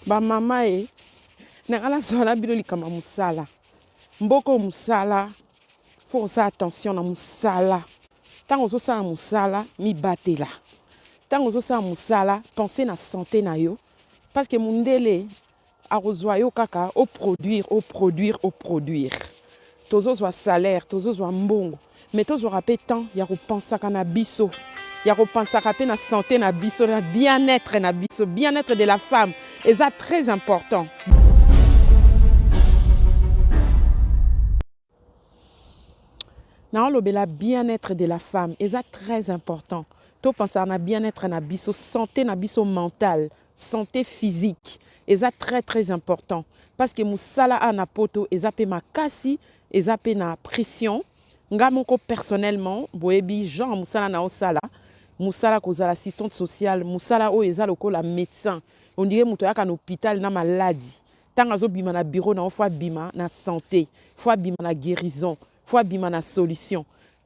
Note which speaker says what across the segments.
Speaker 1: Ba mama nangala zola bino likama musala. Mboko musala. Faut faire attention na musala. Tant que ça musala, mi batela. Tant que ça musala, pensez na santé na yo. Parce que mundele arozwa yo kaka au produire. Tozo zwa salaire, tozo zwa mbongo. Mais tozo rapé tant ya ko pensaka na biso. Ya ko pensaka pe na santé na biso, na bien-être na biso, bien-être de la femme. Et ça très important. Le bien-être de la femme, et ça très important. Tu penses à la bien-être na biso, santé na biso mentale, santé physique, et ça très important. Parce que musala a poto, et ça peut makasi, et ça peut na pression. Nga moko personnellement, boebi genre musala na osala, musala koza l'assistante sociale, musala o eza loko la médecin. On dirait mutoyaka na hôpital na maladie. Tant azo bima na bureau na fois bima na santé, fois bima na guérison. Faut bima na solution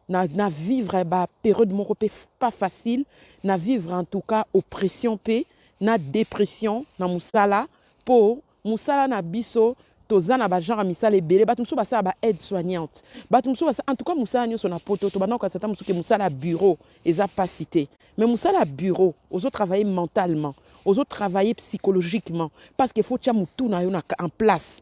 Speaker 1: na vivre ba période moko pe pas facile na vivre en tout cas oppression pe na dépression na musala po musala na biso tozana ba genre misala ebele batumso basa ba aide soignante batumso basa en tout cas musala nyoso na poto to bana ko sata musuke musala bureau eza pas cité mais musala bureau ozo travailler mentalement ozo travailler psychologiquement parce que faut tia mutu na yo en place.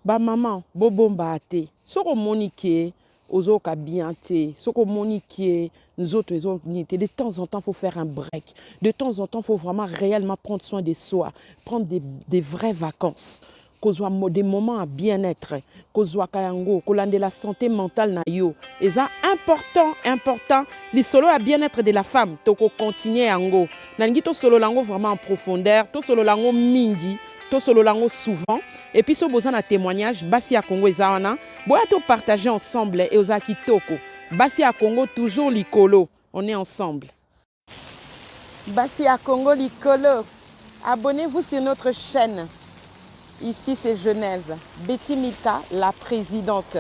Speaker 1: Ba maman, bobo mbate. Soko monique, ozo ka bien te. Soko monique, nous autres, de temps en temps, il faut faire un break. De temps en temps, il faut vraiment réellement prendre soin de soi. Prendre des vraies vacances. Kozwa des moments à bien-être. Kozwa kayango, kolande la santé mentale na yo. Et ça, important. Le solo à bien-être de la femme. Toko continuer yango. Nangi to solo lango vraiment en profondeur. To solo lango mingi. To solo lango souvent. Et puis, si vous avez un témoignage, Basi à Congo Ezawana, vous pouvez partager ensemble et aux Akitoko. Basi à Congo, toujours l'icolo. On est ensemble. Basi à Congo, l'icolo. Abonnez-vous sur notre chaîne. Ici, c'est Genève. Betty Milka, la présidente.